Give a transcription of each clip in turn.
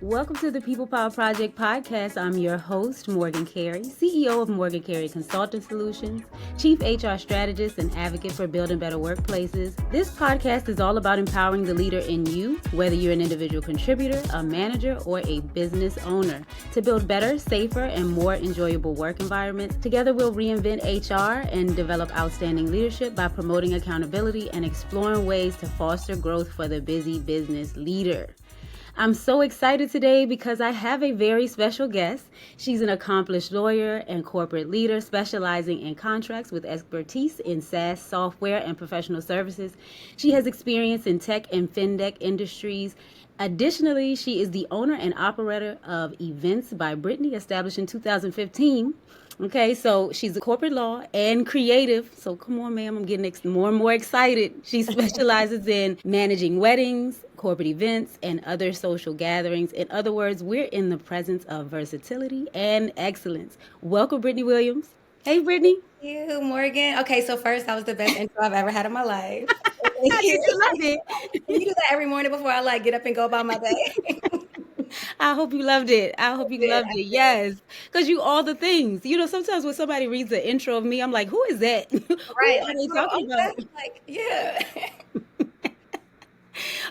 Welcome to the People Power Project podcast. I'm your host, Morgan Carey, CEO of Morgan Carey Consulting Solutions, Chief HR Strategist and Advocate for Building Better Workplaces. This podcast is all about empowering the leader in you, whether you're an individual contributor, a manager, or a business owner, to build better, safer, and more enjoyable work environments. Together, we'll reinvent HR and develop outstanding leadership by promoting accountability and exploring ways to foster growth for the busy business leader. I'm so excited today because I have a very special guest. She's an accomplished lawyer and corporate leader specializing in contracts with expertise in SaaS software and professional services. She has experience in tech and fintech industries. Additionally, she is the owner and operator of Events by Brittany, established in 2015. Okay, so she's a corporate law and creative. So come on, ma'am, I'm getting more and more excited. She specializes in managing weddings, corporate events, and other social gatherings. In other words, we're in the presence of versatility and excellence. Welcome, Brittany Williams. Hey, Brittany. Thank you, Morgan. Okay, so first, that was the best intro I've ever had in my life. I did you love it? You do that every morning before I get up and go about my day. I hope you loved it. I hope you loved it. Yes. Because you all the things. You know, sometimes when somebody reads the intro of me, I'm like, who is that? Right. Who are they talking about? Yeah.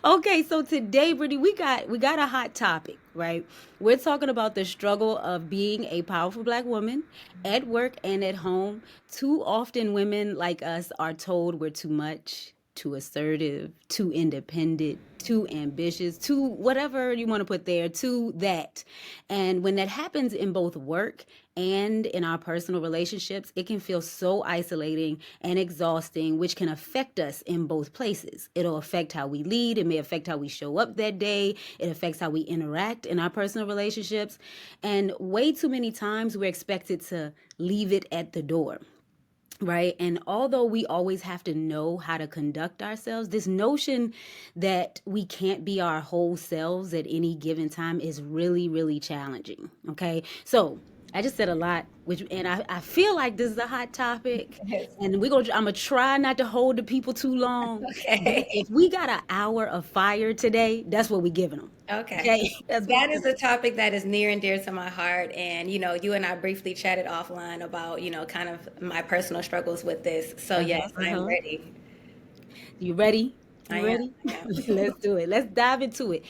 Okay, so today, Brittany, we got a hot topic, right? We're talking about the struggle of being a powerful Black woman at work and at home. Too often women like us are told we're too much, too assertive, too independent, too ambitious, too whatever you want to put there, too that. And when that happens in both work and in our personal relationships, it can feel so isolating and exhausting, which can affect us in both places. It'll affect how we lead. It may affect how we show up that day. It affects how we interact in our personal relationships. And way too many times we're expected to leave it at the door. Right. And although we always have to know how to conduct ourselves, this notion that we can't be our whole selves at any given time is really, really challenging. Okay. So I just said a lot, and I feel like this is a hot topic, and I'm gonna try not to hold the people too long. Okay. If we got an hour of fire today, that's what we're giving them. Okay. That is a topic that is near and dear to my heart. And, you and I briefly chatted offline about, kind of my personal struggles with this. So, yes, I am ready. You ready? I Ready? am. Let's do it. Let's dive into it.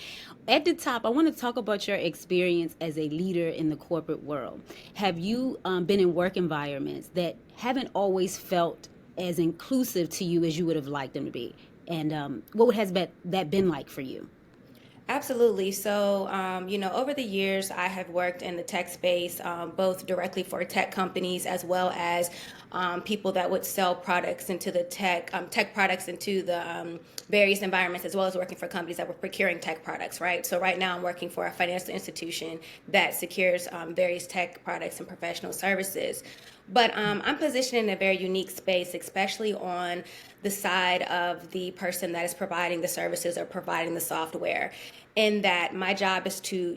At the top, I want to talk about your experience as a leader in the corporate world. Have you been in work environments that haven't always felt as inclusive to you as you would have liked them to be? And what has that been like for you? Absolutely. So, over the years, I have worked in the tech space, both directly for tech companies as well as people that would sell products into the tech products into the various environments, as well as working for companies that were procuring tech products, right? So right now I'm working for a financial institution that secures various tech products and professional services. But I'm positioned in a very unique space, especially on the side of the person that is providing the services or providing the software, in that my job is to,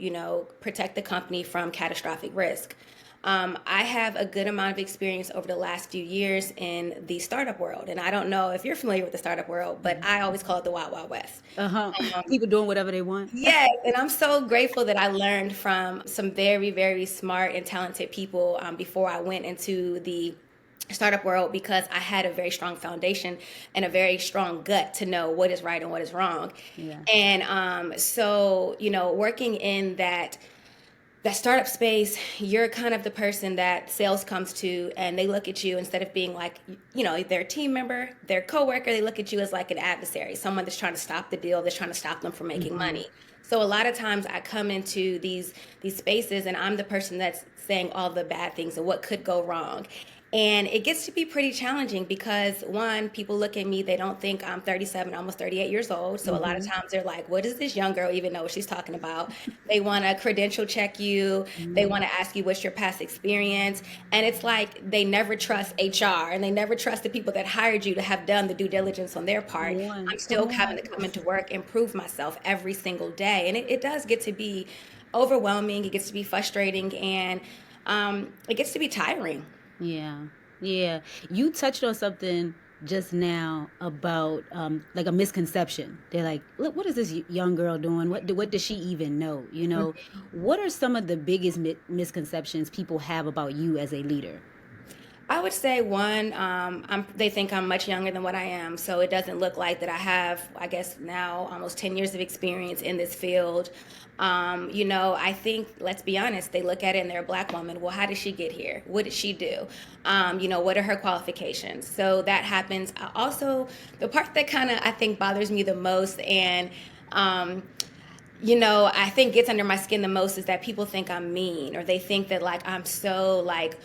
protect the company from catastrophic risk. I have a good amount of experience over the last few years in the startup world. And I don't know if you're familiar with the startup world, but I always call it the Wild Wild West. People doing whatever they want. Yes, and I'm so grateful that I learned from some very, very smart and talented people before I went into the startup world, because I had a very strong foundation and a very strong gut to know what is right and what is wrong. Yeah. And so, working in that startup space, you're kind of the person that sales comes to, and they look at you, instead of being like, their team member, their coworker, they look at you as like an adversary, someone that's trying to stop the deal, that's trying to stop them from making money. So a lot of times I come into these spaces and I'm the person that's saying all the bad things and what could go wrong. And it gets to be pretty challenging because, one, people look at me, they don't think I'm 37, almost 38 years old. So a lot of times they're like, what does this young girl even know what she's talking about? They want to credential check you. They want to ask you what's your past experience. And it's like they never trust HR, and they never trust the people that hired you to have done the due diligence on their part. I'm still having to come into work and prove myself every single day. And it does get to be overwhelming. It gets to be frustrating, and it gets to be tiring. Yeah. You touched on something just now about like a misconception. They're like, look, what is this young girl doing? What does she even know? You know, what are some of the biggest misconceptions people have about you as a leader? I would say one, they think I'm much younger than what I am, so it doesn't look like that I have, I guess now almost 10 years of experience in this field. I think, let's be honest, they look at it and they're a black woman. Well, how did she get here? What did she do? What are her qualifications? So that happens. Also, the part that kind of I think bothers me the most and I think gets under my skin the most is that people think I'm mean or they think that like I'm so like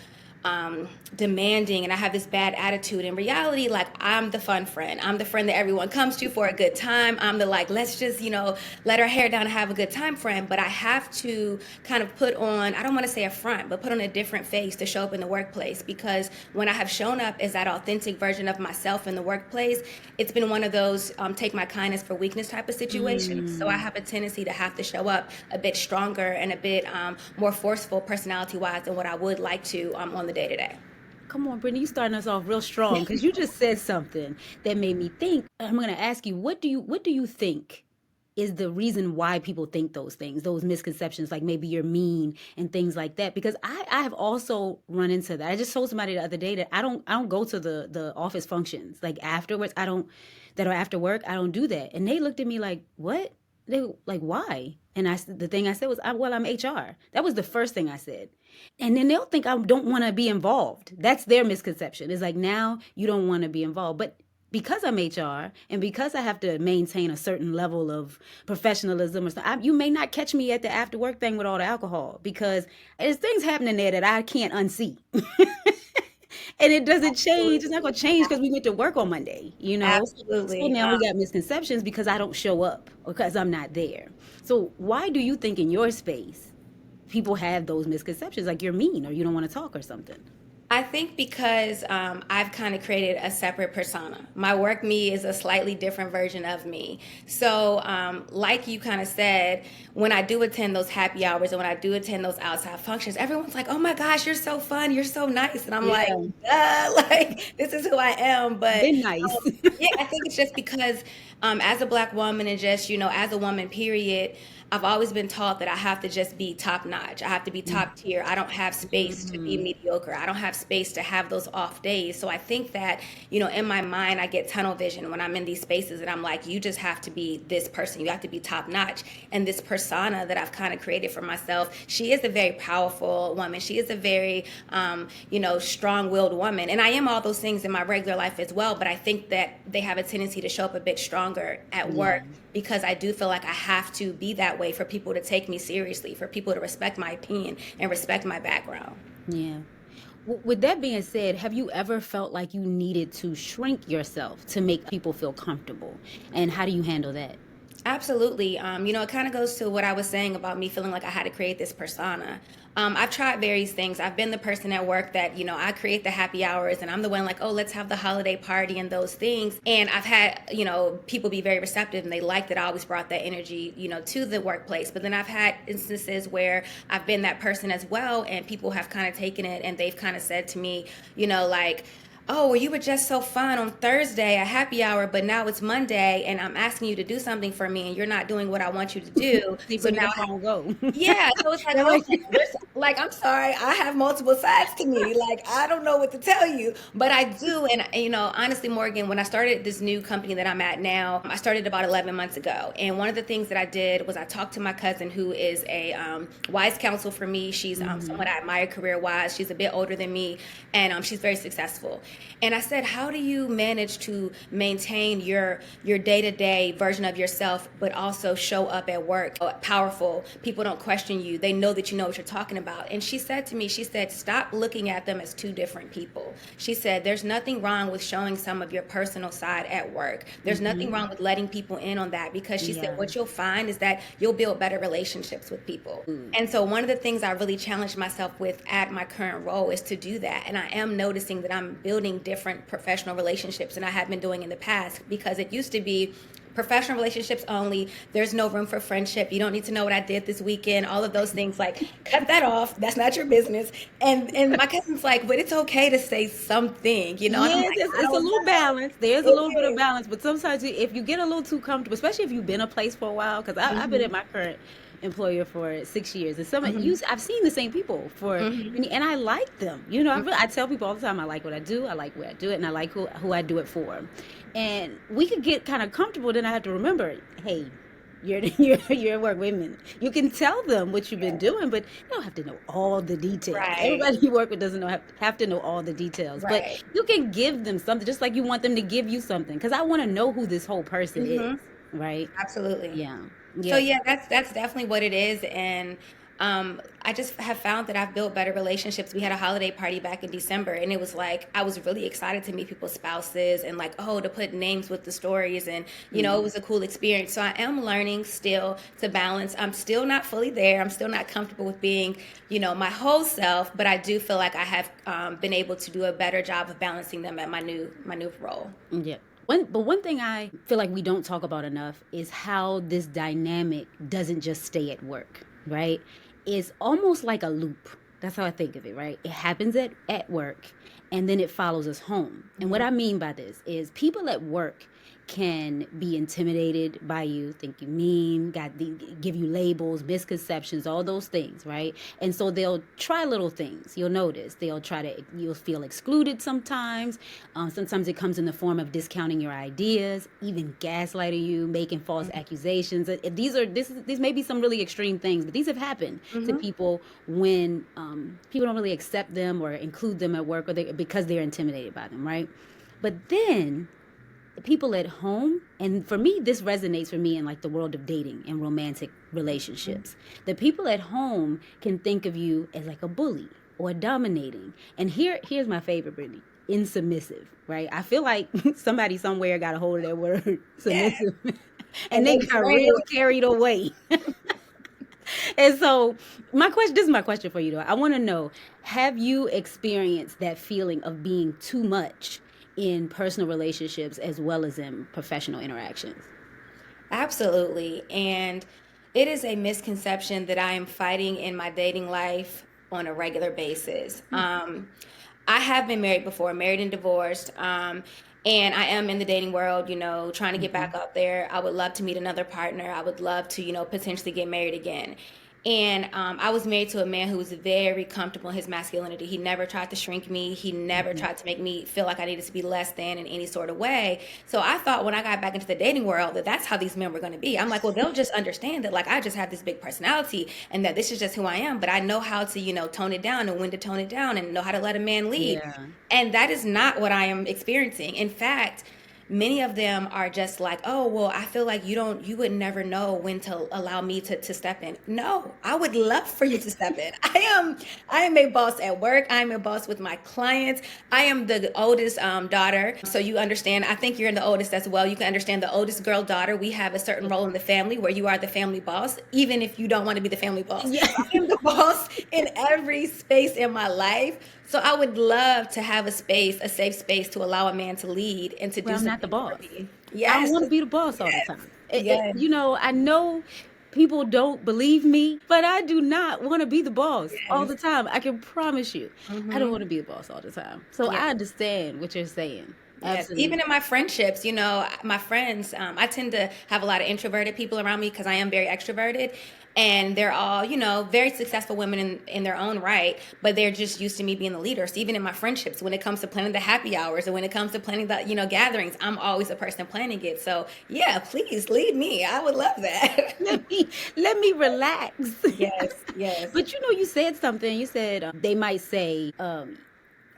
demanding and I have this bad attitude. In reality, like I'm the fun friend. I'm the friend that everyone comes to for a good time. I'm the like, let's just, let our hair down and have a good time friend. But I have to kind of put on, I don't want to say a front, but put on a different face to show up in the workplace because when I have shown up as that authentic version of myself in the workplace, it's been one of those take my kindness for weakness type of situations. So I have a tendency to have to show up a bit stronger and a bit more forceful personality wise than what I would like to on the day to day. Come on, Brittany, you starting us off real strong because you just said something that made me think. I'm going to ask you, what do you think is the reason why people think those things, those misconceptions, like maybe you're mean and things like that? Because I have also run into that. I just told somebody the other day that I don't go to the office functions like afterwards. I don't that are after work. I don't do that, and they looked at me like, what? They like, why? And the thing I said was, well, I'm HR. That was the first thing I said. And then they'll think I don't want to be involved. That's their misconception. It's like now you don't want to be involved. But because I'm HR and because I have to maintain a certain level of professionalism or something, you may not catch me at the after work thing with all the alcohol because there's things happening there that I can't unsee. And it doesn't change. It's not going to change because we went to work on Monday, you know? So Absolutely. now we got misconceptions because I don't show up or because I'm not there. So why do you think in your space people have those misconceptions like you're mean or you don't want to talk or something? I think because I've kind of created a separate persona. My work me is a slightly different version of me. So, like you kind of said, when I do attend those happy hours and when I do attend those outside functions, everyone's like, "Oh my gosh, you're so fun, you're so nice," and I'm like, Yeah, like this is who I am." But been nice. yeah, I think it's just because as a black woman and just as a woman, period. I've always been taught that I have to just be top notch. I have to be top tier. I don't have space to be mediocre. I don't have space to have those off days. So I think that, in my mind, I get tunnel vision when I'm in these spaces and I'm like, you just have to be this person. You have to be top notch. And this persona that I've kind of created for myself, she is a very powerful woman. She is a very, strong willed woman. And I am all those things in my regular life as well. But I think that they have a tendency to show up a bit stronger at Yeah, work because I do feel like I have to be that way for people to take me seriously, for people to respect my opinion and respect my background. yeah. With that being said, have you ever felt like you needed to shrink yourself to make people feel comfortable? And how do you handle that? Absolutely. It kind of goes to what I was saying about me feeling like I had to create this persona. I've tried various things. I've been the person at work that, I create the happy hours and I'm the one like, oh, let's have the holiday party and those things. And I've had, people be very receptive and they like that I always brought that energy, to the workplace. But then I've had instances where I've been that person as well and people have kind of taken it and they've kind of said to me, like, oh, well, you were just so fun on Thursday at happy hour, but now it's Monday and I'm asking you to do something for me and you're not doing what I want you to do. They So put now the phone go. yeah, so it's like, They're like, okay, like I'm sorry, I have multiple sides to me. Like I don't know what to tell you, but I do. And honestly, Morgan, when I started this new company that I'm at now, I started about 11 months ago. And one of the things that I did was I talked to my cousin, who is a wise counsel for me. She's someone I admire career wise. She's a bit older than me, and she's very successful. And I said, how do you manage to maintain your day-to-day version of yourself, but also show up at work powerful? People don't question you. They know that you know what you're talking about. And she said to me, she said, stop looking at them as two different people. She said, there's nothing wrong with showing some of your personal side at work. There's nothing wrong with letting people in on that because she said, yeah. what you'll find is that you'll build better relationships with people. And so one of the things I really challenged myself with at my current role is to do that. And I am noticing that I'm building different professional relationships than I have been doing in the past because it used to be professional relationships only. There's no room for friendship. You don't need to know what I did this weekend. All of those things, like, cut that off. That's not your business. And my cousin's like, but it's okay to say something, you know. And I'm Yes, like, I it's a don't little know. balance. There's a It little bit of is. balance, but sometimes if you get a little too comfortable, especially if you've been a place for a while, because I've been at Hmm. my current employer for 6 years, and Hmm. I've seen the same people for Hmm. many, and I like them. You know, I tell people all the time, I like what I do, I like where I do it, and I like who I do it for. And we could get kind of comfortable, then I have to remember, hey, you're at work. Wait a minute. You can tell them what you've been Yeah. doing, but you don't have to know all the details. Right. Everybody you work with doesn't have to know all the details, but Right. you can give them something, just like you want them to give you something. Because I want to know who this whole person is, Hmm. right? Absolutely. Yeah, So yeah. yeah, that's definitely what it is, and I just have found that I've built better relationships. We had a holiday party back in December, and it was like I was really excited to meet people's spouses and like, oh, to put names with the stories, and it Mm. was a cool experience. So I am learning still to balance. I'm still not fully there. I'm still not comfortable with being my whole self, but I do feel like I have been able to do a better job of balancing them at my new role. Yeah. One thing I feel like we don't talk about enough is how this dynamic doesn't just stay at work, right? It's almost like a loop. That's how I think of it, right? It happens at work and then it follows us home. And what Hmm. I mean by this is people at work can be intimidated by you, think you mean, give you labels, misconceptions, all those things, right? And so they'll try little things. You'll notice you'll feel excluded sometimes. Sometimes it comes in the form of discounting your ideas, even gaslighting you, making false accusations. These may be some really extreme things, but these have happened to Hmm. people when people don't really accept them or include them at work, because they're intimidated by them, right? But then people at home, and for me this resonates for me in like the world of dating and romantic relationships, the people at home can think of you as like a bully or dominating, and here's my favorite, Brittany: insubmissive, right? I feel like somebody somewhere got a hold of that word Yeah, submissive and and they they got ran real with carried away. And so this is my question for you though. I want to know, have you experienced that feeling of being too much in personal relationships as well as in professional interactions? Absolutely. And it is a misconception that I am fighting in my dating life on a regular basis. I have been married before, married and divorced. And I am in the dating world, trying to get Mm-hmm. back out there. I would love to meet another partner. I would love to, potentially get married again. And I was married to a man who was very comfortable in his masculinity. He never tried to shrink me. He never Mm-hmm. tried to make me feel like I needed to be less than in any sort of way. So I thought when I got back into the dating world that that's how these men were going to be. I'm like, well, they'll just understand that like I just have this big personality and that this is just who I am. But I know how to, tone it down and when to tone it down and know how to let a man lead. Yeah. And that is not what I am experiencing. In fact, many of them are just like, oh, well, I feel like you would never know when to allow me to step in. No, I would love for you to step in. I am a boss at work. I am a boss with my clients. I am the oldest daughter. So you understand, I think you're the oldest as well. You can understand the oldest girl daughter. We have a certain role in the family where you are the family boss, even if you don't want to be the family boss. Yeah. I am the boss in every space in my life. So I would love to have a safe space to allow a man to lead and to Well, do I'm some not the things for boss. me. I don't Yes, want to be the boss all the yes, time. yes, I know people don't believe me, but I do not want to be the boss all yes. the time. I can promise you, I don't Hmm. want to be the boss all the time. So Yes. I understand what you're saying. Yes, even Absolutely. in my friendships, my friends, I tend to have a lot of introverted people around me because I am very extroverted. And they're all, very successful women in their own right, but they're just used to me being the leader. So even in my friendships, when it comes to planning the happy hours and when it comes to planning the, gatherings, I'm always the person planning it. So yeah, please lead me. I would love that. Let me let me relax. Yes, yes. But you said something. You said they might say,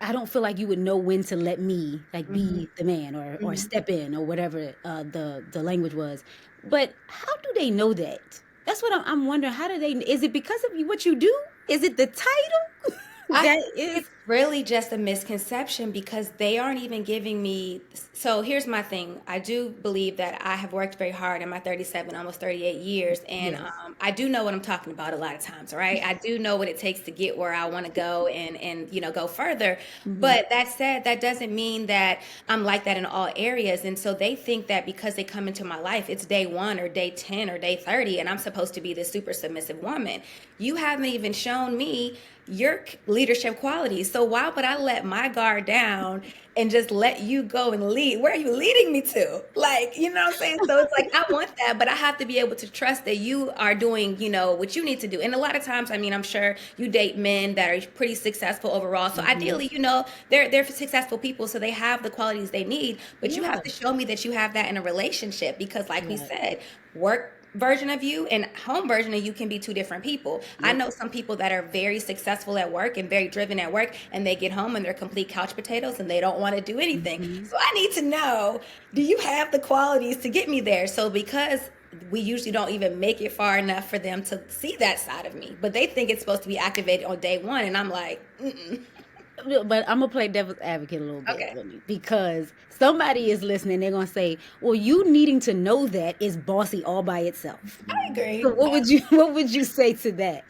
I don't feel like you would know when to let me like Hmm. be the man or Hmm. step in or whatever the language was. But how do they know that? That's what I'm wondering. How do they? Is it because of what you do? Is it the title? I That think is, it's really just a misconception because they aren't even giving me. So here's my thing. I do believe that I have worked very hard in my 37, almost 38 years, and yes. I do know what I'm talking about a lot of times, right? I do know what it takes to get where I want to go and go further. Hmm. But that said, that doesn't mean that I'm like that in all areas. And so they think that because they come into my life, it's day one or day 10 or day 30, and I'm supposed to be this super submissive woman. You haven't even shown me your leadership qualities. So why would I let my guard down and just let you go and lead? Where are you leading me to? Like, you know what I'm saying? So it's like I want that, but I have to be able to trust that you are doing, what you need to do. And a lot of times, I mean, I'm sure you date men that are pretty successful overall. So Hmm. ideally, they're successful people, so they have the qualities they need, but you have Yeah. to show me that you have that in a relationship because like we Right. said, work version of you and home version of you can be two different people. I Yep. know some people that are very successful at work and very driven at work, and they get home and they're complete couch potatoes and they don't want to do anything. Hmm. So I need to know, do you have the qualities to get me there? So because we usually don't even make it far enough for them to see that side of me, but they think it's supposed to be activated on day one, and I'm like, mm-mm. But I'm gonna play devil's advocate a little bit Okay, with me because somebody is listening. They're gonna say, "Well, you needing to know that is bossy all by itself." I agree. So what would you say to that?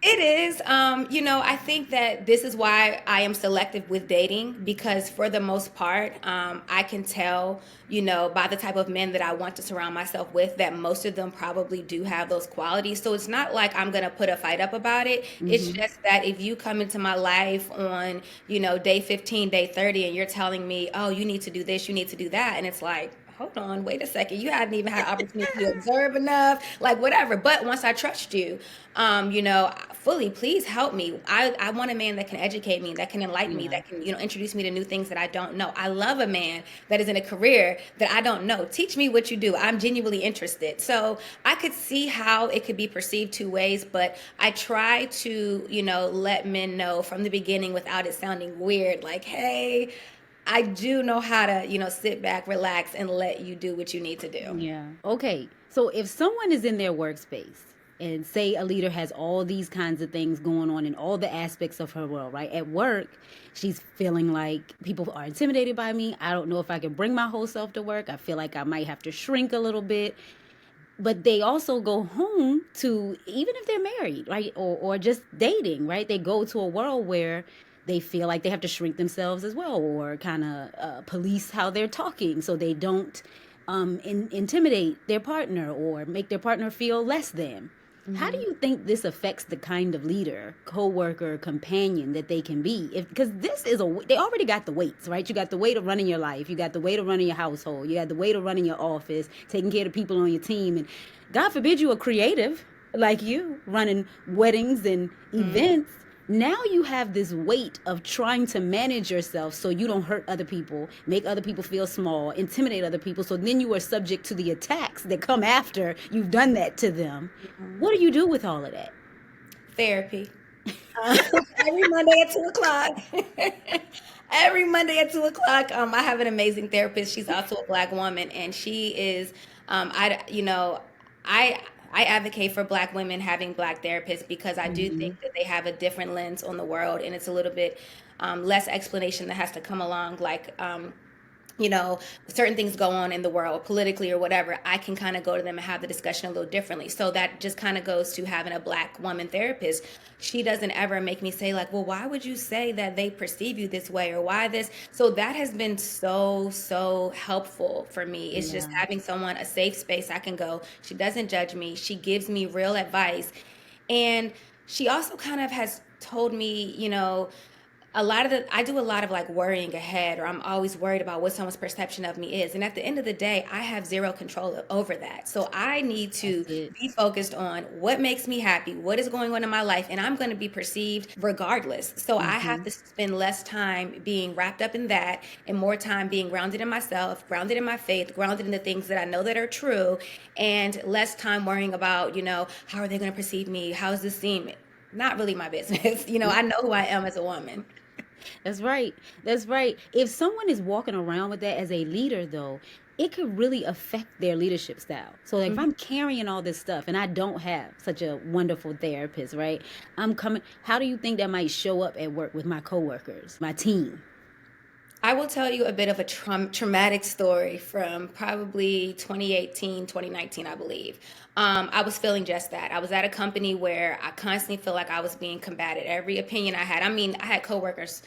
It is. I think that this is why I am selective with dating because, for the most part, I can tell, by the type of men that I want to surround myself with, that most of them probably do have those qualities. So it's not like I'm going to put a fight up about it. It's Hmm. just that if you come into my life on, day 15, day 30, and you're telling me, oh, you need to do this, you need to do that. And it's like, hold on, wait a second. You hadn't even had opportunity to observe enough, like whatever. But once I trust you, fully, please help me. I want a man that can educate me, that can enlighten me, Yeah. that can, introduce me to new things that I don't know. I love a man that is in a career that I don't know. Teach me what you do. I'm genuinely interested. So I could see how it could be perceived two ways, but I try to, let men know from the beginning without it sounding weird, like, hey, I do know how to, sit back, relax, and let you do what you need to do. Yeah. Okay. So if someone is in their workspace and say a leader has all these kinds of things going on in all the aspects of her world, right? At work, she's feeling like people are intimidated by me. I don't know if I can bring my whole self to work. I feel like I might have to shrink a little bit. But they also go home to, even if they're married, right? Or just dating, right? They go to a world where they feel like they have to shrink themselves as well or kind of police how they're talking so they don't intimidate their partner or make their partner feel less than. How do Hmm. you think this affects the kind of leader, co-worker, companion that they can be? If because this is they already got the weights, right? You got the weight of running your life, you got the weight of running your household, you got the weight of running your office, taking care of the people on your team, and God forbid you are creative like you running weddings and events. Now you have this weight of trying to manage yourself so you don't hurt other people, make other people feel small, intimidate other people. So then you are subject to the attacks that come after you've done that to them. Hmm. What do you do with all of that? Therapy. Uh, every Monday at 2 o'clock. Every Monday at 2 o'clock. I have an amazing therapist. She's also a black woman, and she is. I I advocate for black women having black therapists because I do Hmm. think that they have a different lens on the world, and it's a little bit less explanation that has to come along, like. You know, certain things go on in the world politically or whatever, I can kind of go to them and have the discussion a little differently. So that just kind of goes to having a black woman therapist. She doesn't ever make me say, like, well, why would you say that they perceive you this way or why this? So that has been so, so helpful for me. It's just Yeah. having someone, a safe space I can go. She doesn't judge me, she gives me real advice. And she also kind of has told me, I do a lot of like worrying ahead, or I'm always worried about what someone's perception of me is. And at the end of the day, I have zero control over that. So I need to That's it. be focused on what makes me happy, what is going on in my life, and I'm going to be perceived regardless. So I have Hmm. to spend less time being wrapped up in that and more time being grounded in myself, grounded in my faith, grounded in the things that I know that are true, and less time worrying about, how are they going to perceive me? How does this seem? Not really my business. I know who I am as a woman. That's right. That's right. If someone is walking around with that as a leader, though, it could really affect their leadership style. So like if Mhm. I'm carrying all this stuff and I don't have such a wonderful therapist, right? I'm coming, how do you think that might show up at work with my coworkers, my team? I will tell you a bit of a traumatic story from probably 2018, 2019, I believe. I was feeling just that. I was at a company where I constantly feel like I was being combated. Every opinion I had, I mean, I had coworkers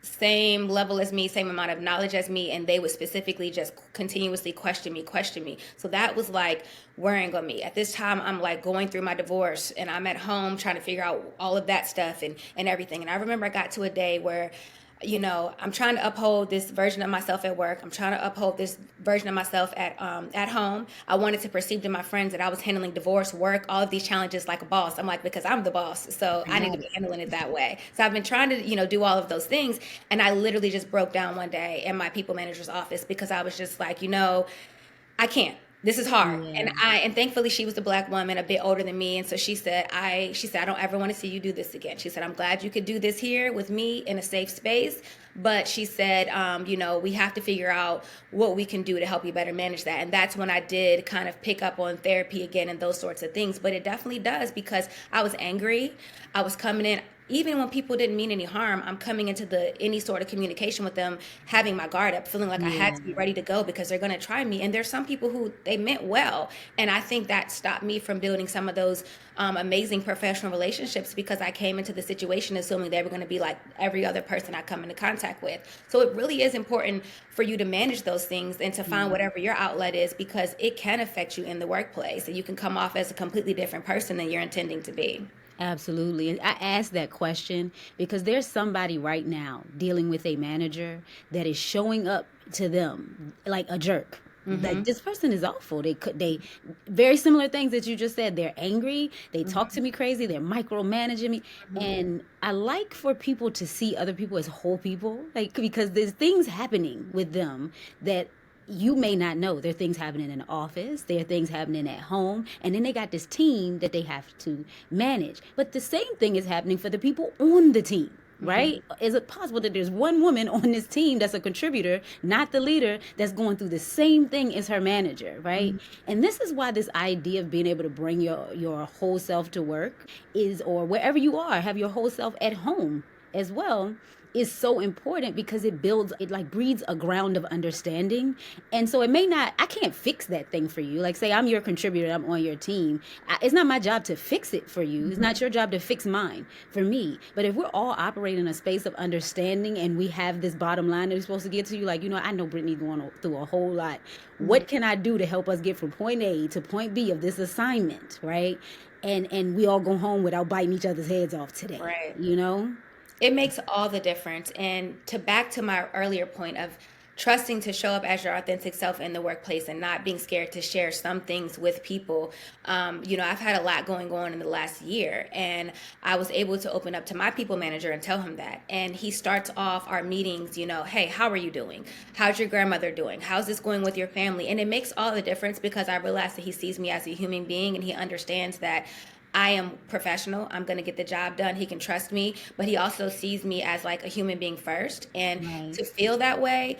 same level as me, same amount of knowledge as me, and they would specifically just continuously question me. So that was like wearing on me. At this time, I'm like going through my divorce and I'm at home trying to figure out all of that stuff and everything. And I remember I got to a day where I'm trying to uphold this version of myself at work. I'm trying to uphold this version of myself at home. I wanted to perceive to my friends that I was handling divorce, work, all of these challenges like a boss. I'm like, because I'm the boss, so I I need got to be it. handling it that way. So I've been trying to, do all of those things, and I literally just broke down one day in my people manager's office because I was just like, I can't. This is hard. Yeah. And thankfully she was a black woman, a bit older than me. And so she said, I don't ever want to see you do this again. She said, I'm glad you could do this here with me in a safe space. But she said, we have to figure out what we can do to help you better manage that. And that's when I did kind of pick up on therapy again and those sorts of things. But it definitely does because I was angry. I was coming in even when people didn't mean any harm, I'm coming into any sort of communication with them, having my guard up, feeling like I had Yeah. to be ready to go because they're going to try me. And there's some people who they meant well, and I think that stopped me from building some of those amazing professional relationships because I came into the situation assuming they were going to be like every other person I come into contact with. So it really is important for you to manage those things and to find Yeah. whatever your outlet is because it can affect you in the workplace, and you can come off as a completely different person than you're intending to be. Absolutely. And I asked that question because there's somebody right now dealing with a manager that is showing up to them like a jerk. Like Hmm. this person is awful. They very similar things that you just said. They're angry. They talk Hmm. to me crazy. They're micromanaging me. And I like for people to see other people as whole people, like because there's things happening with them that you may not know. There are things happening in the office, there are things happening at home, and then they got this team that they have to manage. But the same thing is happening for the people on the team. Hmm. Right? Is it possible that there's one woman on this team that's a contributor, not the leader, that's going through the same thing as her manager, right? And this is why this idea of being able to bring your whole self to work is, or wherever you are, have your whole self at home as well, is so important because it like breeds a ground of understanding. And so it may not, I can't fix that thing for you. Like say I'm your contributor, I'm on your team. It's not my job to fix it for you. It's not your job to fix mine for me. But if we're all operating in a space of understanding and we have this bottom line that we're supposed to get to, you like, I know Brittany's going through a whole lot. Hmm. What can I do to help us get from point A to point B of this assignment, right? And we all go home without biting each other's heads off today, Right. you know? It makes all the difference. And to back to my earlier point of trusting to show up as your authentic self in the workplace and not being scared to share some things with people. I've had a lot going on in the last year, and I was able to open up to my people manager and tell him that. And he starts off our meetings, hey, how are you doing? How's your grandmother doing? How's this going with your family? And it makes all the difference because I realize that he sees me as a human being and he understands that I am professional. I'm going to get the job done. He can trust me, but he also sees me as like a human being first. And Right. to feel that way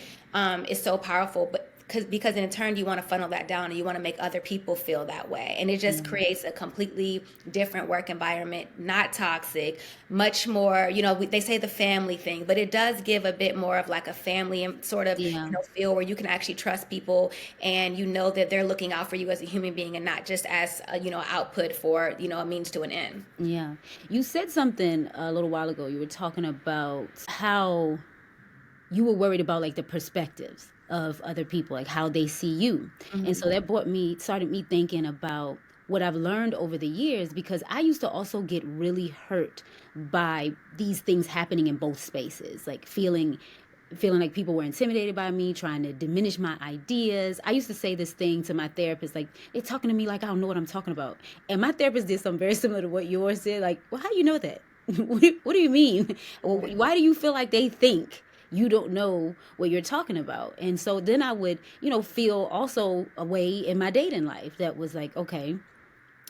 is so powerful. But because in turn you want to funnel that down and you want to make other people feel that way, and it just Yeah. creates a completely different work environment, not toxic, much more. They say the family thing, but it does give a bit more of like a family and sort of Yeah. feel where you can actually trust people and you know that they're looking out for you as a human being and not just as output for a means to an end. Yeah. You said something a little while ago. You were talking about how you were worried about like the perspectives of other people, like how they see you. And Hmm. so that started me thinking about what I've learned over the years because I used to also get really hurt by these things happening in both spaces, like feeling like people were intimidated by me, trying to diminish my ideas. I used to say this thing to my therapist, like, they're talking to me like I don't know what I'm talking about. And my therapist did something very similar to what yours did. Like, well, how do you know that? What do you mean? Well, Right. why do you feel like they think you don't know what you're talking about? And so then I would, feel also a way in my dating life that was like, okay,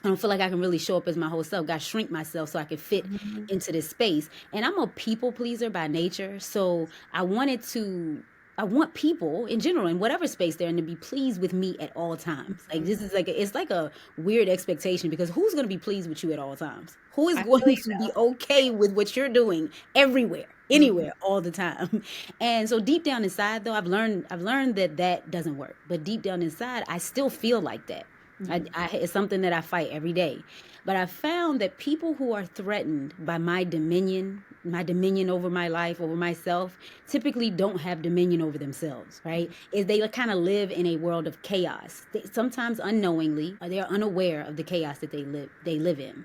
I don't feel like I can really show up as my whole self. Got to shrink myself so I can fit Mhm. into this space. And I'm a people pleaser by nature. So I wanted to I want people in general in whatever space they're in to be pleased with me at all times. Like this is like it's like a weird expectation because who's going to be pleased with you at all times? Who is I going feel you to be okay with what you're doing everywhere, though. Mhm. anywhere, all the time? And so deep down inside, though, I've learned that that doesn't work. But deep down inside, I still feel like that. It's something that I fight every day. But I found that people who are threatened by my dominion over my life, over myself, typically don't have dominion over themselves, right? Is they kind of live in a world of chaos. Sometimes unknowingly, or they're unaware of the chaos that they live in.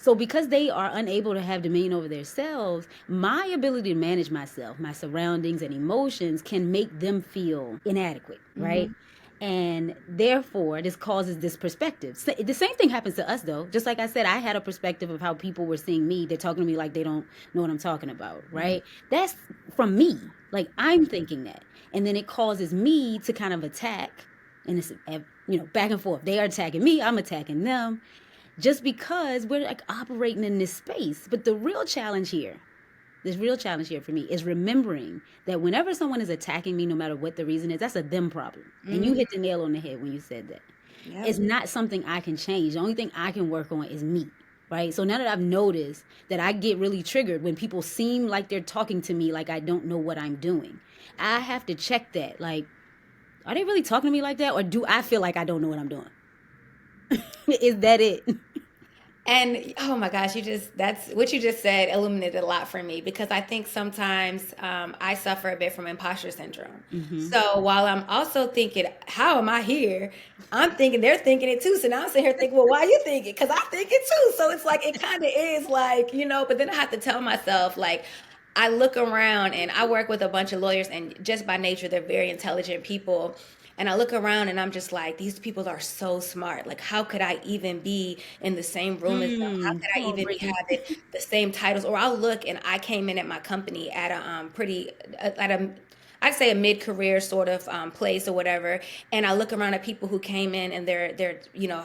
So because they are unable to have dominion over themselves, my ability to manage myself, my surroundings and emotions can make them feel inadequate, right? Mhm. And therefore, this causes this perspective. The same thing happens to us, though. Just like I said, I had a perspective of how people were seeing me. They're talking to me like they don't know what I'm talking about, right? That's from me. Like I'm thinking that. And then it causes me to kind of attack. And it's, back and forth. They are attacking me, I'm attacking them just because we're like operating in this space. But this real challenge here for me is remembering that whenever someone is attacking me, no matter what the reason is, that's a them problem. And you Mhm. hit the nail on the head when you said that. Yep. It's not something I can change. The only thing I can work on is me. Right. So now that I've noticed that I get really triggered when people seem like they're talking to me like I don't know what I'm doing, I have to check that. Like, are they really talking to me like that? Or do I feel like I don't know what I'm doing? Is that it? And oh my gosh, that's what you just said illuminated a lot for me because I think sometimes I suffer a bit from imposter syndrome. Mm-hmm. So while I'm also thinking, how am I here? I'm thinking they're thinking it too. So now I'm sitting here thinking, well, why are you thinking? Because I think it too. So it's like, it kind of is like, but then I have to tell myself, like, I look around and I work with a bunch of lawyers, and just by nature, they're very intelligent people. And I look around and I'm just like, these people are so smart. Like, how could I even be in the same room as them? How could I Come on, even be Brittany. having the same titles? Or I'll look and I came in at my company at a at a I'd say a mid-career sort of place or whatever, and I look around at people who came in and they're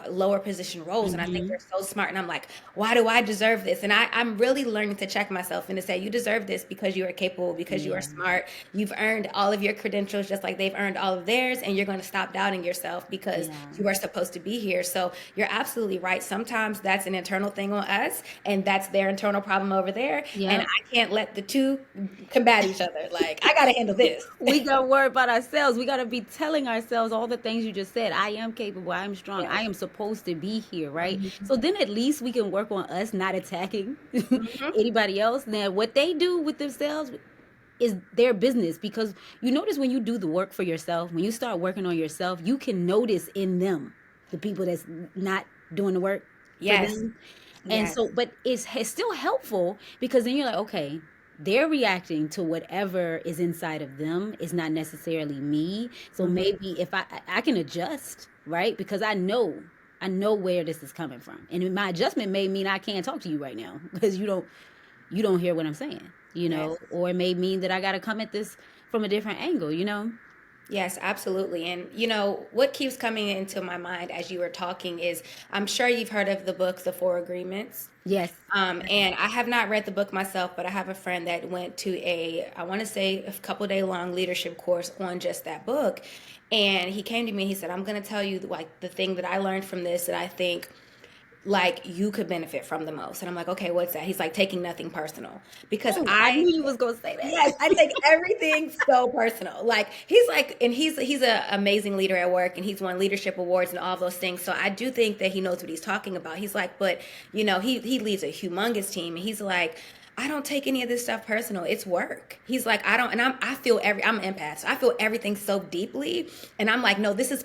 lower position roles, and I think Mm-hmm. they're so smart, and I'm like, why do I deserve this? And I'm really learning to check myself and to say, you deserve this because you are capable, because you are Yeah. smart, you've earned all of your credentials just like they've earned all of theirs, and you're going to stop doubting yourself because Yeah. you are supposed to be here. So you're absolutely right. Sometimes that's an internal thing on us, and that's their internal problem over there, and Yep. I can't let the two combat each other. Like, I got to handle this. We got to worry about ourselves. We got to be telling ourselves all the things you just said. I am capable. I am strong. I Yes. am supposed to be here, right? Mhm. So then at least we can work on us not attacking Mhm. anybody else. Now, what they do with themselves is their business because you notice when you do the work for yourself, when you start working on yourself, you can notice in them the people that's not doing the work for Yes. them. And Yes. so, but it's still helpful because then you're like, okay, they're reacting to whatever is inside of them. It's not necessarily me. So Mhm. maybe if I can adjust, right? Because I know where this is coming from. And my adjustment may mean I can't talk to you right now because you don't hear what I'm saying, Yes. or it may mean that I got to come at this from a different angle. Yes, absolutely. And what keeps coming into my mind as you were talking is, I'm sure you've heard of the book, The Four Agreements. Yes. And I have not read the book myself, but I have a friend that went to I want to say, a couple day long leadership course on just that book. And he came to me and he said, I'm going to tell you like the thing that I learned from this that I think like you could benefit from the most. And I'm like, okay, what's that? He's like, taking nothing personal. Because Oh, I knew you was gonna say yes, that. I take everything so personal. Like, he's like, and he's an amazing leader at work, and he's won leadership awards and all those things. So I do think that he knows what he's talking about. He's like, but he leads a humongous team, and he's like, I don't take any of this stuff personal. It's work. He's like, I don't, and I'm an empath. So I feel everything so deeply. And I'm like, no, this is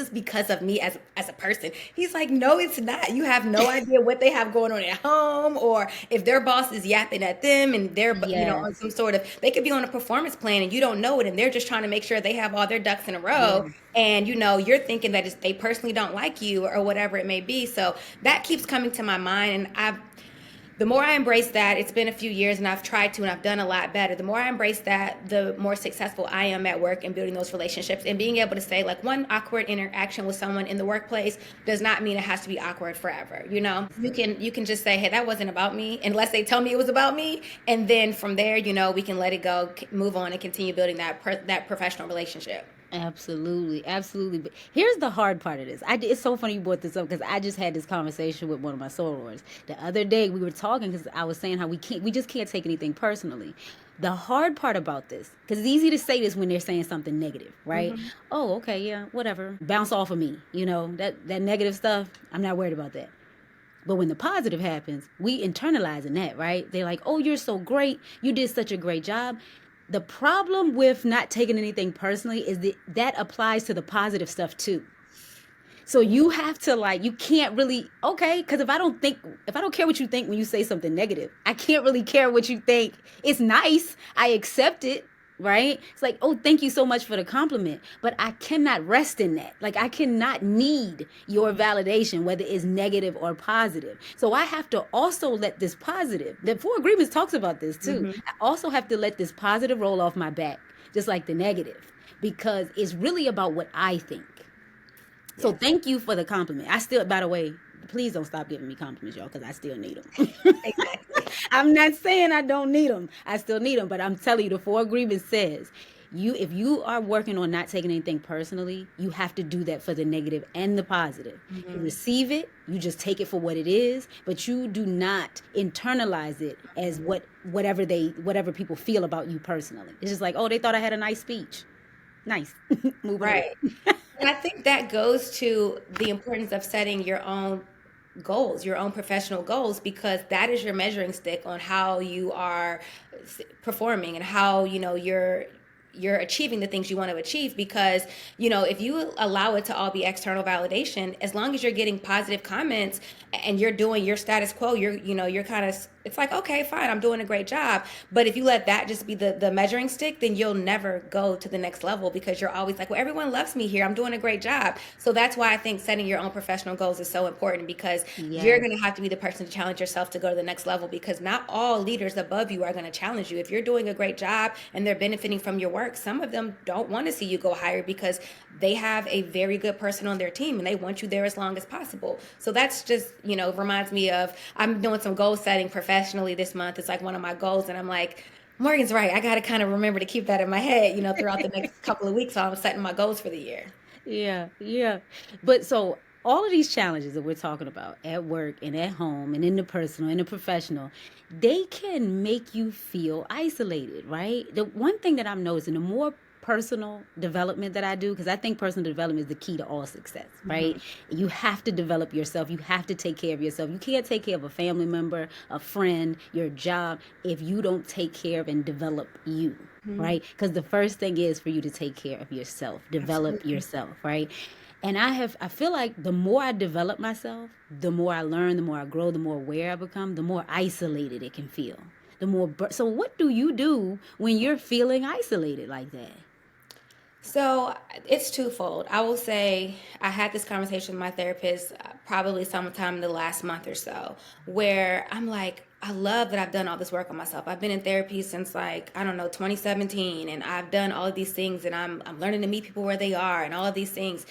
because of me as a person. He's like, no, it's not. You have no idea what they have going on at home, or if their boss is yapping at them and they're, on Yes. some sort of, they could be on a performance plan and you don't know it. And they're just trying to make sure they have all their ducks in a row. Yes. And, you're thinking that they personally don't like you or whatever it may be. So that keeps coming to my mind. And The more I embrace that, it's been a few years and I've tried to and I've done a lot better. The more I embrace that, the more successful I am at work and building those relationships and being able to say like one awkward interaction with someone in the workplace does not mean it has to be awkward forever. You can just say, "Hey, that wasn't about me," unless they tell me it was about me, and then from there, we can let it go, move on and continue building that professional relationship. Absolutely, absolutely. But here's the hard part of this. It's so funny you brought this up because I just had this conversation with one of my sorors the other day. We were talking because I was saying how we just can't take anything personally. The hard part about this, because it's easy to say this when they're saying something negative, right? Mm-hmm. Oh, okay, yeah, whatever. Bounce off of me, that negative stuff. I'm not worried about that. But when the positive happens, we internalizing that, right? They're like, "Oh, you're so great. You did such a great job." The problem with not taking anything personally is that applies to the positive stuff too. So you have to you can't really, okay, because if I don't care what you think when you say something negative, I can't really care what you think. It's nice. I accept it, right? It's like, "Oh, thank you so much for the compliment." But I cannot rest in that. Like, I cannot need your validation, whether it's negative or positive. So I have to also let this positive, the Four Agreements talks about this too. Mm-hmm. I also have to let this positive roll off my back, just like the negative, because it's really about what I think. So Yes. thank you for the compliment. I still, by the way, please don't stop giving me compliments, y'all, because I still need them. Exactly. I'm not saying I don't need them. I still need them, but I'm telling you, the Four Agreements says if you are working on not taking anything personally, you have to do that for the negative and the positive. You Mm-hmm. receive it, you just take it for what it is, but you do not internalize it as whatever people feel about you personally. It's just like, "Oh, they thought I had a nice speech." Nice. Moving on. Right. And I think that goes to the importance of setting your own goals, your own professional goals, because that is your measuring stick on how you are performing and how you're achieving the things you want to achieve. Because if you allow it to all be external validation, as long as you're getting positive comments and you're doing your status quo, you're kind of, it's like, okay, fine, I'm doing a great job. But if you let that just be the measuring stick, then you'll never go to the next level, because you're always like, "Well, everyone loves me here, I'm doing a great job." So that's why I think setting your own professional goals is so important, because you're Yes. going to have to be the person to challenge yourself to go to the next level, because not all leaders above you are going to challenge you. If you're doing a great job and they're benefiting from your work, some of them don't want to see you go higher because they have a very good person on their team and they want you there as long as possible. So that's just, reminds me of, I'm doing some goal setting professionally this month. It's like one of my goals, and I'm like, Morgan's right. I got to kind of remember to keep that in my head, throughout the next couple of weeks while I'm setting my goals for the year. Yeah, yeah. But so all of these challenges that we're talking about at work and at home and in the personal and the professional, they can make you feel isolated, right? The one thing that I'm noticing, the more personal development that I do, because I think personal development is the key to all success, right? Mm-hmm. You have to develop yourself. You have to take care of yourself. You can't take care of a family member, a friend, your job, if you don't take care of and develop you, Mm-hmm. right? Because the first thing is for you to take care of yourself, develop Absolutely. yourself, right? And I feel like the more I develop myself, the more I learn, the more I grow, the more aware I become, the more isolated it can feel. So what do you do when you're feeling isolated like that? So it's twofold. I will say I had this conversation with my therapist probably sometime in the last month or so, where I'm like, I love that I've done all this work on myself. I've been in therapy since like, I don't know, 2017, and I've done all of these things, and I'm learning to meet people where they are and all of these things.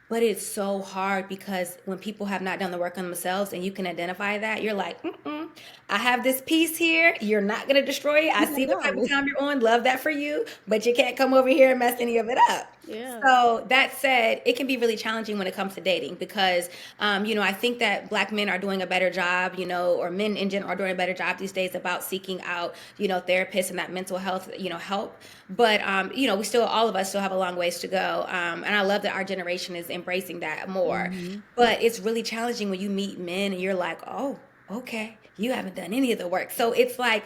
But it's so hard because when people have not done the work on themselves and you can identify that, you're like, mm-mm, I have this piece here. You're not going to destroy it. I see what type of No. time you're on. Love that for you. But you can't come over here and mess any of it up. Yeah. So that said, it can be really challenging when it comes to dating, because, I think that Black men are doing a better job, or men in general are doing a better job these days about seeking out, therapists and that mental health, help. But, all of us still have a long ways to go. And I love that our generation is embracing that more. Mm-hmm. But it's really challenging when you meet men and you're like, oh, okay, you haven't done any of the work. So it's like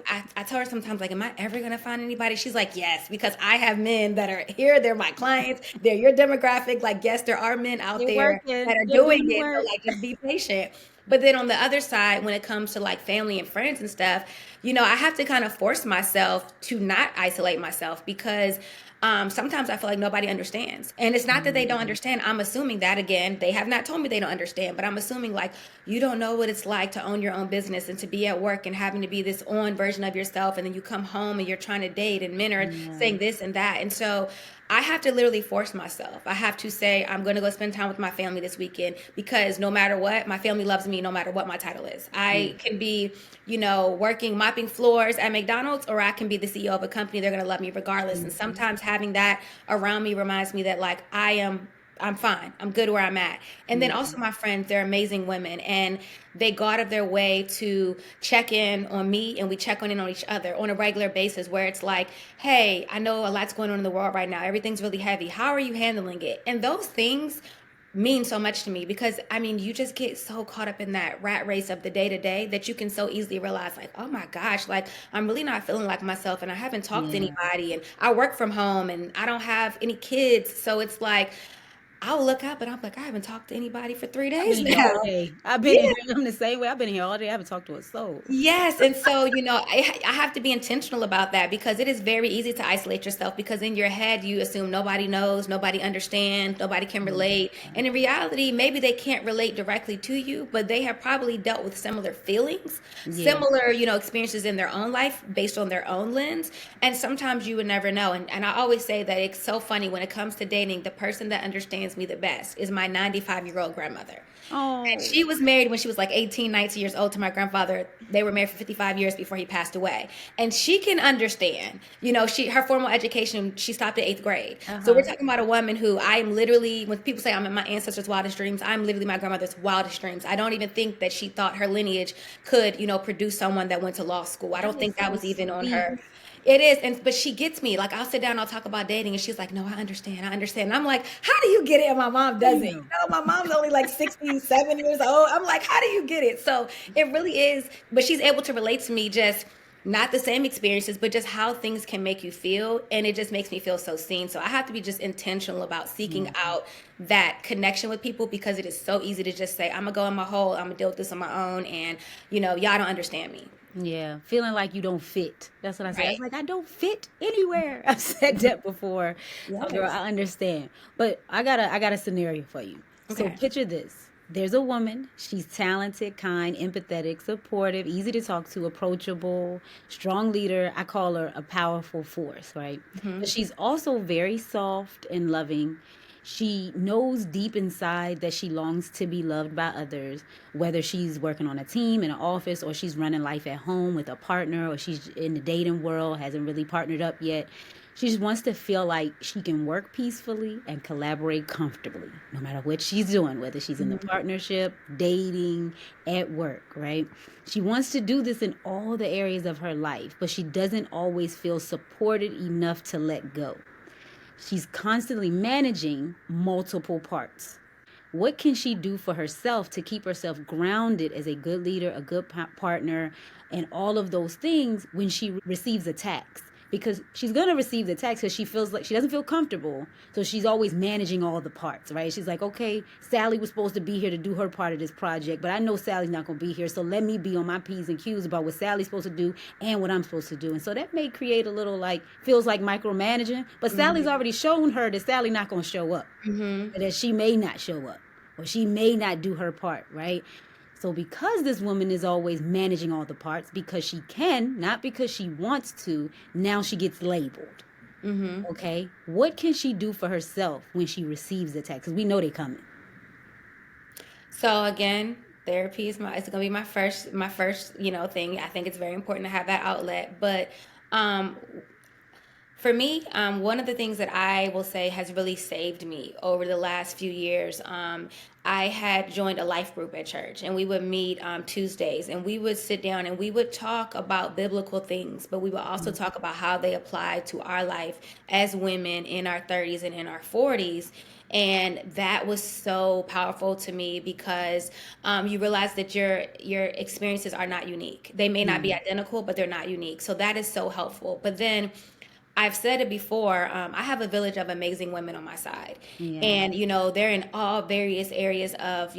I tell her sometimes, like, am I ever going to find anybody? She's like, yes, because I have men that are here. They're my clients. They're your demographic. Like, yes, there are men out You're there that working. are You're doing doing the it. So work. like, just be patient. But then on the other side, when it comes to like family and friends and stuff, I have to kind of force myself to not isolate myself, because sometimes I feel like nobody understands. And it's not that they don't understand. I'm assuming that, again, they have not told me they don't understand, but I'm assuming like you don't know what it's like to own your own business and to be at work and having to be this on version of yourself. And then you come home and you're trying to date and men are Yeah. saying this and that. And so I have to literally force myself. I have to say, I'm going to go spend time with my family this weekend because no matter what, my family loves me no matter what my title is. Yeah. I can be, working, mopping floors at McDonald's, or I can be the CEO of a company. They're going to love me regardless. And sometimes having that around me reminds me that, like, I'm fine. I'm good where I'm at. And then Yeah. also my friends, they're amazing women and they go out of their way to check in on me and we check on in on each other on a regular basis where it's like, hey, I know a lot's going on in the world right now. Everything's really heavy. How are you handling it? And those things mean so much to me because I mean, you just get so caught up in that rat race of the day to day that you can so easily realize, like, oh my gosh, like I'm really not feeling like myself and I haven't talked to Yeah. anybody and I work from home and I don't have any kids. So it's like, I'll look up and I'm like, I haven't talked to anybody for three I've been days in here all now. day. I've been in Yeah. here. I'm the same way. I've been in here all day. I haven't talked to a soul. Yes, and so I have to be intentional about that because it is very easy to isolate yourself because in your head you assume nobody knows, nobody understands, nobody can relate, and in reality, maybe they can't relate directly to you, but they have probably dealt with similar feelings, Yeah. similar experiences in their own life based on their own lens, and sometimes you would never know. And I always say that it's so funny when it comes to dating. The person that understands me the best is my 95-year-old grandmother. And Oh. she was married when she was like 18, 19 years old to my grandfather. They were married for 55 years before he passed away. And she can understand, her formal education, she stopped at eighth grade. So we're Uh-huh. talking about a woman who I am literally, when people say I'm in my ancestors' wildest dreams, I'm literally my grandmother's wildest dreams. I don't even think that she thought her lineage could, produce someone that went to law school. I That don't is think that so was even on sweet. her. It is, and but she gets me. Like I'll sit down, I'll talk about dating, and she's like, "No, I understand, I understand." And I'm like, "How do you get it?" And my mom doesn't. Damn. My mom's only like 67 years old. I'm like, "How do you get it?" So it really is. But she's able to relate to me, just not the same experiences, but just how things can make you feel, and it just makes me feel so seen. So I have to be just intentional about seeking Yeah. out that connection with people because it is so easy to just say, "I'm gonna go in my hole, I'm gonna deal with this on my own," and y'all don't understand me, Yeah. Feeling like you don't fit. That's what I said. I was right? like, I don't fit anywhere. I've said that before. So girl, Yes. I understand. But I got a scenario for you. So Okay. picture this. There's a woman. She's talented, kind, empathetic, supportive, easy to talk to, approachable, strong leader. I call her a powerful force, right? But she's also very soft and loving. She knows deep inside that she longs to be loved by others, whether she's working on a team in an office or she's running life at home with a partner or she's in the dating world, hasn't really partnered up yet. She just wants to feel like she can work peacefully and collaborate comfortably, no matter what she's doing, whether she's in the partnership, dating, at work, right? She wants to do this in all the areas of her life, but she doesn't always feel supported enough to let go. She's constantly managing multiple parts. What can she do for herself to keep herself grounded as a good leader, a good partner, and all of those things when she receives attacks? Because she's going to receive the attacks because she feels like she doesn't feel comfortable. So she's always managing all the parts, right? She's like, okay, Sally was supposed to be here to do her part of this project, but I know Sally's not going to be here. So let me be on my P's and Q's about what Sally's supposed to do and what I'm supposed to do. And so that may create a little like, feels like micromanaging, but Sally's already shown her that Sally's not going to show up, Mm-hmm. that she may not show up or she may not do her part, right? So because this woman is always managing all the parts because she can, not because she wants to, now she gets labeled. Mm-hmm. Okay? What can she do for herself when she receives the text? Because we know they coming. So again, therapy is it's gonna be my first thing. I think it's very important to have that outlet. But um for me, one of the things that I will say has really saved me over the last few years, I had joined a life group at church, and we would meet Tuesdays, and we would sit down and we would talk about biblical things, but we would also talk about how they apply to our life as women in our 30s and in our 40s. And that was so powerful to me because you realize that your experiences are not unique. They may not be Yeah. identical, but they're not unique. So that is so helpful. But then I've said it before. I have a village of amazing women on my side, Yeah. and they're in all various areas of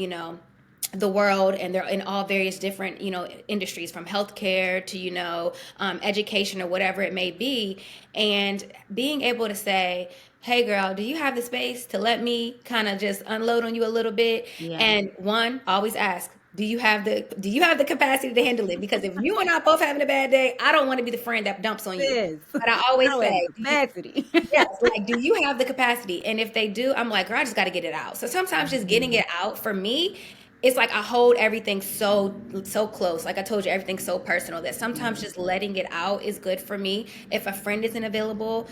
the world, and they're in all various different industries, from healthcare to education or whatever it may be. And being able to say, hey girl, do you have the space to let me kind of just unload on you a little bit? Yeah. And one, always ask, do you have the capacity to handle it? Because if you and I both having a bad day, I don't want to be the friend that dumps on you. Yes. But I I always don't have say, the capacity. yes, like, do you have the capacity? And if they do, I'm like, girl, I just got to get it out. So sometimes just getting it out for me, it's like I hold everything so close. Like I told you, everything's so personal that sometimes just letting it out is good for me. If a friend isn't available,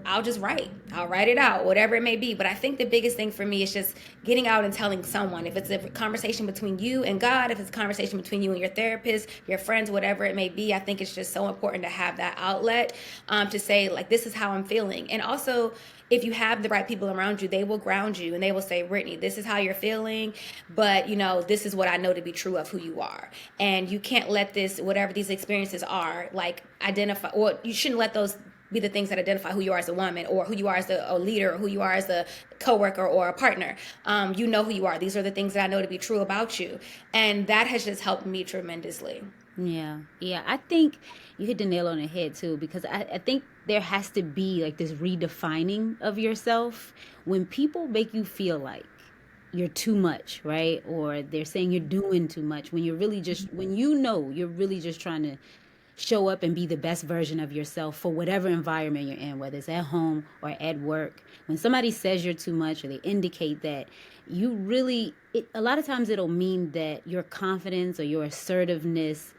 I'll just write. I'll write it out, whatever it may be. But I think the biggest thing for me is just getting out and telling someone. If it's a conversation between you and God, if it's a conversation between you and your therapist, your friends, whatever it may be, I think it's just so important to have that outlet, to say, like, this is how I'm feeling. And also, if you have the right people around you, they will ground you and they will say, Brittany, this is how you're feeling, but this is what I know to be true of who you are. And you can't let this, whatever these experiences are, like, identify, or you shouldn't let those be the things that identify who you are as a woman, or who you are as a leader, or who you are as a coworker or a partner. You know who you are. These are the things that I know to be true about you. And that has just helped me tremendously. Yeah, yeah. I think you hit the nail on the head too, because I think there has to be like this redefining of yourself when people make you feel like you're too much, right? Or they're saying you're doing too much when you're really just, when you're really just trying to show up and be the best version of yourself for whatever environment you're in, whether it's at home or at work. When somebody says you're too much, or they indicate that you really, a lot of times it'll mean that your confidence or your assertiveness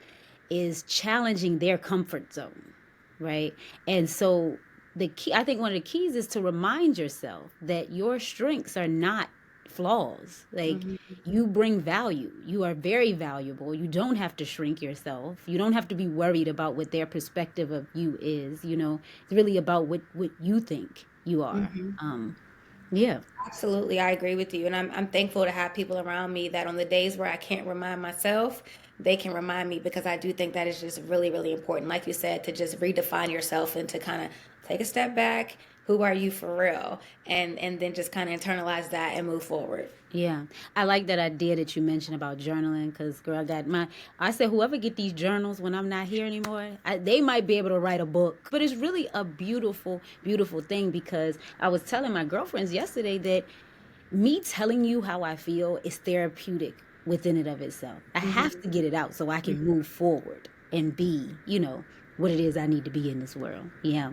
is challenging their comfort zone, right? And so the key, I think one of the keys is to remind yourself that your strengths are not flaws. Like, you bring value. You are very valuable. You don't have to shrink yourself. You don't have to be worried about what their perspective of you is. It's really about what you think you are. Yeah. Absolutely, I agree with you, and I'm thankful to have people around me that on the days where I can't remind myself, they can remind me, because I do think that is just really, really important. Like you said, to just redefine yourself and to kind of take a step back. Who are you for real? And then just kind of internalize that and move forward. Yeah, I like that idea that you mentioned about journaling, because girl, I said whoever get these journals when I'm not here anymore, they might be able to write a book. But it's really a beautiful, beautiful thing, because I was telling my girlfriends yesterday that me telling you how I feel is therapeutic within it of itself. I have to get it out so I can move forward and be, what it is I need to be in this world. Yeah.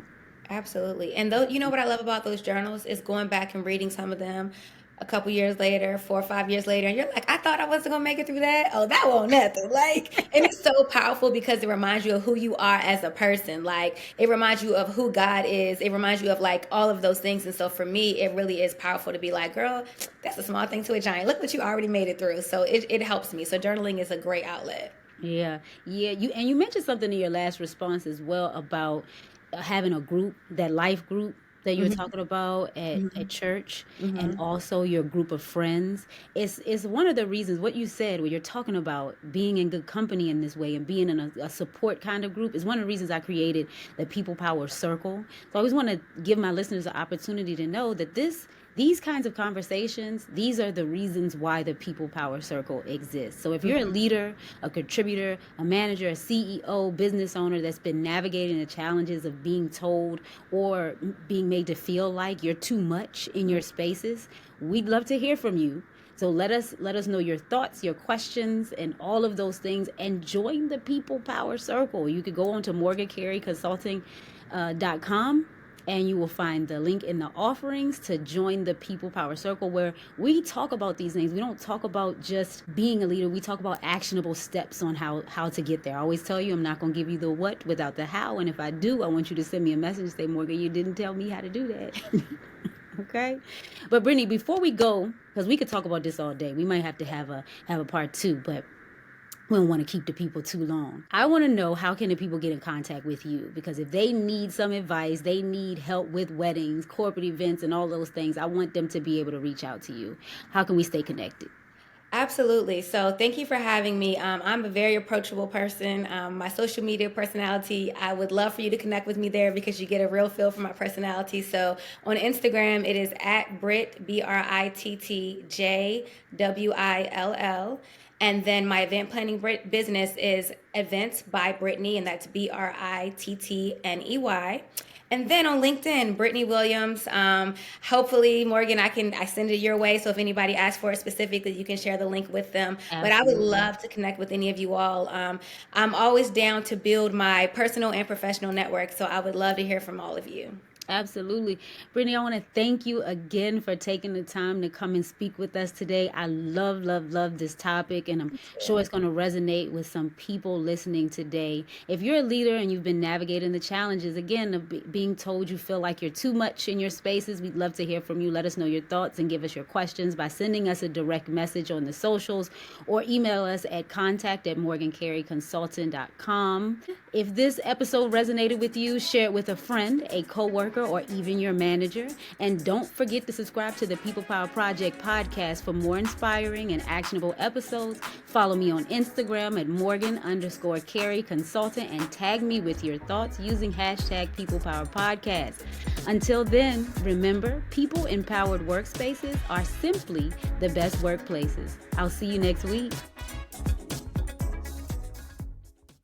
Absolutely. And though, what I love about those journals is going back and reading some of them a couple years later, 4 or 5 years later, and you're like, I thought I wasn't gonna make it through that. Oh, that won't nothing. Like, and it's so powerful because it reminds you of who you are as a person. Like, it reminds you of who God is. It reminds you of like all of those things. And so for me, it really is powerful to be like, girl, that's a small thing to a giant. Look what you already made it through. So it helps me. So journaling is a great outlet. Yeah, yeah. You mentioned something in your last response as well about having a group, that life group that you're talking about at church, and also your group of friends. It's one of the reasons what you said when you're talking about being in good company in this way and being in a support kind of group is one of the reasons I created the People Power Circle. So I always want to give my listeners an opportunity to know that these kinds of conversations, these are the reasons why the People Power Circle exists. So if you're a leader, a contributor, a manager, a CEO, business owner that's been navigating the challenges of being told or being made to feel like you're too much in your spaces, we'd love to hear from you. So let us know your thoughts, your questions, and all of those things, and join the People Power Circle. You could go on to morgancareyconsulting.com, and you will find the link in the offerings to join the People Power Circle, where we talk about these things. We don't talk about just being a leader. We talk about actionable steps on how to get there. I always tell you, I'm not going to give you the what without the how. And if I do, I want you to send me a message and say, Morgan, you didn't tell me how to do that. Okay. But Brittany, before we go, because we could talk about this all day, we might have to have a part two, but we don't want to keep the people too long. I want to know, how can the people get in contact with you? Because if they need some advice, they need help with weddings, corporate events, and all those things, I want them to be able to reach out to you. How can we stay connected? Absolutely. So thank you for having me. I'm a very approachable person. My social media personality, I would love for you to connect with me there because you get a real feel for my personality. So on Instagram, it is at Brit, BrittJwill. And then my event planning business is Events by Brittany, and that's Brittney. And then on LinkedIn, Brittany Williams. Hopefully, Morgan, I send it your way. So if anybody asks for it specifically, you can share the link with them. But I would Absolutely. love to connect with any of you all. I'm always down to build my personal and professional network. So I would love to hear from all of you. Absolutely. Brittany, I want to thank you again for taking the time to come and speak with us today. I love, love, love this topic, and I'm sure it's going to resonate with some people listening today. If you're a leader and you've been navigating the challenges, again, of being told you feel like you're too much in your spaces, we'd love to hear from you. Let us know your thoughts and give us your questions by sending us a direct message on the socials or email us at contact@morgancareyconsulting.com. If this episode resonated with you, share it with a friend, a coworker, or even your manager. And don't forget to subscribe to the People Power Project podcast for more inspiring and actionable episodes. Follow me on Instagram at Morgan_Carey Consultant and tag me with your thoughts using hashtag People Power Podcast. Until then, remember, people empowered workspaces are simply the best workplaces. I'll see you next week.